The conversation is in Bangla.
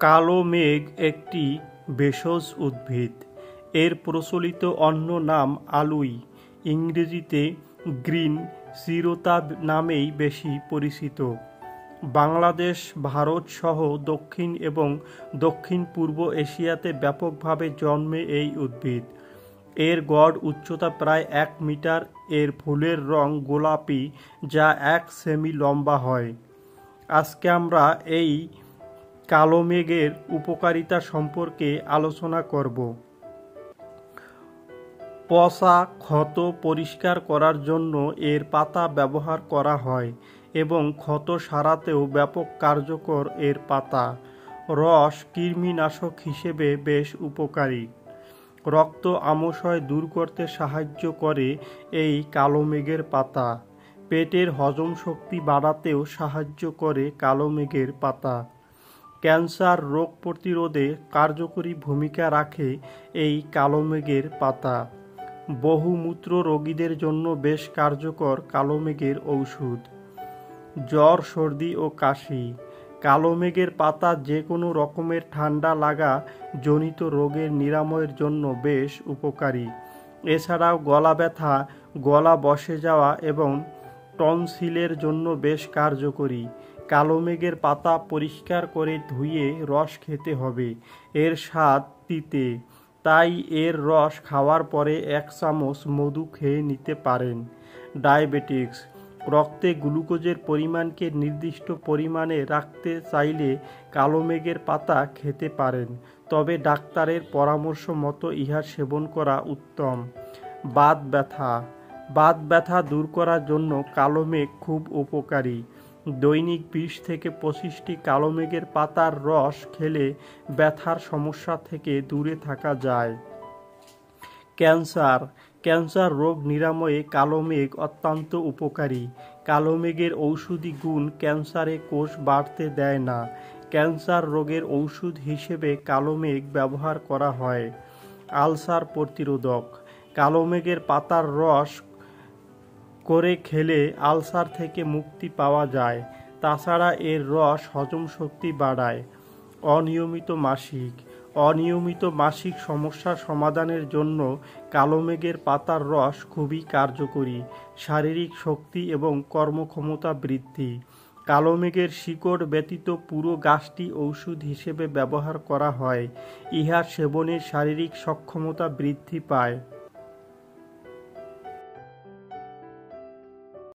কালো মেঘ একটি ভেষজ উদ্ভিদ। এর প্রচলিত অন্য নাম আলুই, ইংরেজিতে গ্রিন চিরতা নামেই বেশি পরিচিত। বাংলাদেশ, ভারত সহ দক্ষিণ এবং দক্ষিণ পূর্ব এশিয়াতে ব্যাপকভাবে জন্মে এই উদ্ভিদ। এর গড় উচ্চতা প্রায় 1 মিটার। এর ফুলের রং গোলাপি, যা 1 সেমি লম্বা হয়। আজকে আমরা এই কালো মেঘের উপকারিতা সম্পর্কে আলোচনা করব। পচা ক্ষত পরিষ্কার করার জন্য এর পাতা ব্যবহার করা হয় এবং ক্ষত সারাতেও ব্যাপক কার্যকর এর পাতা। রস কৃমিনাশক হিসেবে বেশ উপকারী। রক্ত আমাশয় দূর করতে সাহায্য করে এই কালো মেঘের পাতা। পেটের হজম শক্তি বাড়াতেও সাহায্য করে কালো মেঘের পাতা। ক্যান্সার রোগ প্রতিরোধে কার্যকরী ভূমিকা রাখে এই কালো মেঘের পাতা। বহুমূত্র রোগীদের জন্য বেশ কার্যকর কালো মেঘের ঔষধ। জ্বর, সর্দি ও কাশি। কালো মেঘের পাতা যে কোনো রকমের ঠান্ডা লাগা জনিত রোগের নিরাময়ের জন্য বেশ উপকারী। এছাড়াও গলা ব্যথা, গলা বসে যাওয়া এবং টনসিলের জন্য বেশ কার্যকরী। কালো মেঘের পাতা পরিষ্কার করে ধুয়ে রস খেতে হবে। এর স্বাদ তিতে, তাই এর রস খাওয়ার পরে 1 চামচ মধু খেয়ে নিতে পারেন। ডায়াবেটিক্স, রক্তে গ্লুকোজের পরিমাণকে নির্দিষ্ট পরিমাণে রাখতে চাইলে কালো মেঘের পাতা খেতে পারেন, তবে ডাক্তারের পরামর্শ মতো ইহা সেবন করা উত্তম। বাত ব্যথা, বাত ব্যথা দূর করার জন্য কালো মেঘ খুব উপকারী। দৈনিক 20 থেকে 25টি কালো মেঘের পাতার রস খেলে ব্যথার সমস্যা থেকে দূরে থাকা যায়। ক্যান্সার, ক্যান্সার রোগ নিরাময়ে কালো মেঘ অত্যন্ত উপকারী। কালো মেঘের ঔষধি গুণ ক্যান্সারে কোষ বাড়তে দেয় না। ক্যান্সার রোগের ঔষধ হিসেবে কালো মেঘ ব্যবহার করা হয়। আলসার প্রতিরোধক, কালো মেঘের পাতার রস করে খেলে আলসার থেকে মুক্তি পাওয়া যায়। তাছাড়া এর রস হজম শক্তি বাড়ায়। অনিয়মিত মাসিক, অনিয়মিত মাসিক সমস্যার সমাধানের জন্য কালো মেঘের পাতার রস খুবই কার্যকরী। শারীরিক শক্তি এবং কর্মক্ষমতা বৃদ্ধি। কালো মেঘের শিকড় ব্যতীত পুরো গাছটি ঔষধ হিসেবে ব্যবহার করা হয়। ইহা সেবনে শারীরিক সক্ষমতা বৃদ্ধি পায়।